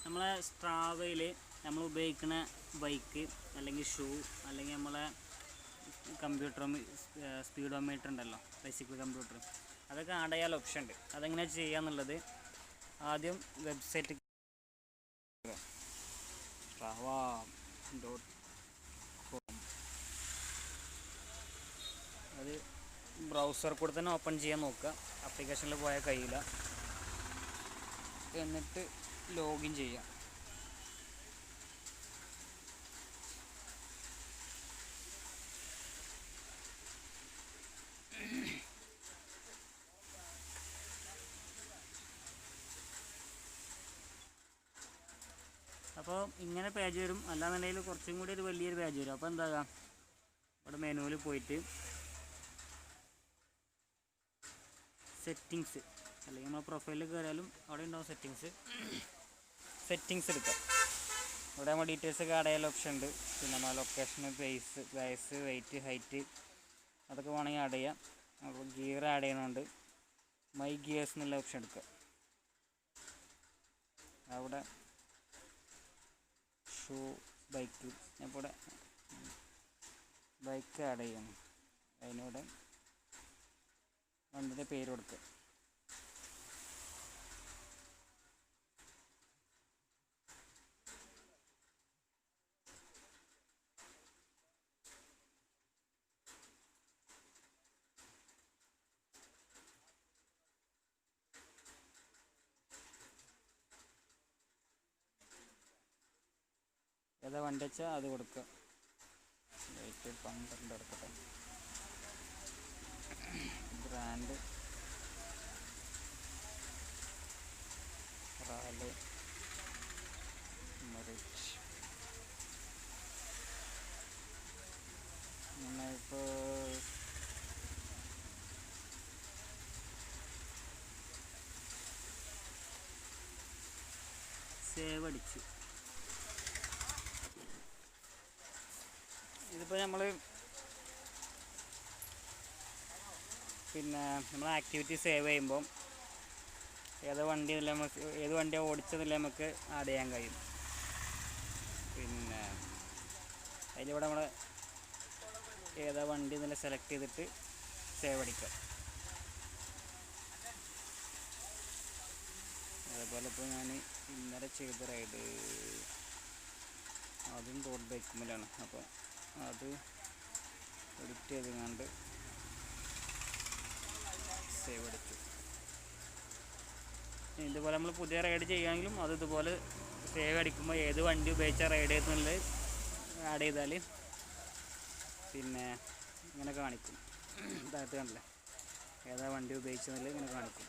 നമ്മളെ സ്ട്രാവയിൽ നമ്മൾ ഉപയോഗിക്കുന്ന ബൈക്ക് അല്ലെങ്കിൽ ഷൂ അല്ലെങ്കിൽ നമ്മളെ കമ്പ്യൂട്ടർ സ്പീഡോമീറ്റർ ഉണ്ടല്ലോ, ബൈസിക്കിൾ കമ്പ്യൂട്ടർ, അതൊക്കെ ആഡ് ചെയ്യാൻ ഓപ്ഷൻ ഉണ്ട്. അതെങ്ങനെയാണ് ചെയ്യാന്നുള്ളത് ആദ്യം വെബ്സൈറ്റ് strava.com അത് ബ്രൗസർ കൂടെ തന്നെ ഓപ്പൺ ചെയ്യാൻ നോക്കുക. ആപ്ലിക്കേഷനിൽ പോയാൽ കഴിയില്ല. എന്നിട്ട് ലോഗിൻ ചെയ്യാം. അപ്പോൾ ഇങ്ങനെ പേജ് വരും. അല്ലാന്നുണ്ടെങ്കിൽ കുറച്ചും കൂടി ഒരു വലിയൊരു പേജ് വരും. അപ്പോൾ എന്താകാം, ഇവിടെ മെനുവിൽ പോയിട്ട് സെറ്റിങ്സ് അല്ലെങ്കിൽ നമ്മൾ പ്രൊഫൈലിൽ കയറിയാലും അവിടെ ഉണ്ടാവും സെറ്റിങ്സ് എടുക്കാം. ഇവിടെ നമ്മൾ ഡീറ്റെയിൽസ് ഒക്കെ ആഡ് ചെയ്യാൻ ഓപ്ഷൻ ഉണ്ട്. പിന്നെ നമ്മൾ ലൊക്കേഷന്, വയസ്സ്, വെയിറ്റ്, ഹൈറ്റ് അതൊക്കെ വേണമെങ്കിൽ ആഡ് ചെയ്യാം. അപ്പോൾ ഗിയർ ആഡ് ചെയ്യണമുണ്ട്. മൈ ഗിയേഴ്സ് എന്നുള്ള ഓപ്ഷൻ എടുക്കുക. അവിടെ ഷൂ, ബൈക്ക്, ഇവിടെ ബൈക്ക് ആഡ് ചെയ്യണം. അതിനൂടെ വണ്ടിയുടെ പേര് കൊടുക്കുക. ഏതാ വണ്ടി വെച്ചാൽ അത് കൊടുക്കുക. വെയിറ്റ് 12 എടുക്കട്ടെ. ബ്രാൻഡ് റാല് മറിച്ച്. നമ്മളിപ്പോൾ സേവ് അടിച്ചു. ഇതിപ്പോൾ നമ്മൾ നമ്മൾ ആക്ടിവിറ്റി സേവ് ചെയ്യുമ്പം ഏത് വണ്ടിയാണ് ഓടിച്ചതില്ല നമുക്ക് ആഡ് ചെയ്യാൻ കഴിയും. പിന്നെ അതിലിവിടെ നമ്മൾ ഏതാ വണ്ടി എന്നല്ല സെലക്ട് ചെയ്തിട്ട് സേവ് അടിക്കാം. അതേപോലെ ഇപ്പോൾ ഞാൻ ഇന്നലെ ചെയ്ത റൈഡ് അതും റോഡ് ബൈക്കുമ്മലാണ്. അപ്പോൾ അത് എഡിറ്റ് ചെയ്തുകൊണ്ട് സേവ് അടിച്ചു. ഇതുപോലെ നമ്മൾ പുതിയ റൈഡ് ചെയ്യുകയാണെങ്കിലും അത് ഇതുപോലെ സേവ് അടിക്കുമ്പോൾ ഏത് വണ്ടി ഉപയോഗിച്ചാൽ റൈഡ് ചെയ്തെന്നുള്ളത് ആഡ് ചെയ്താൽ പിന്നെ ഇങ്ങനെ കാണിക്കും. ഇതായിട്ട് കണ്ടില്ലേ, ഏതാ വണ്ടി ഉപയോഗിച്ചെന്നുള്ളത് ഇങ്ങനെ കാണിക്കും.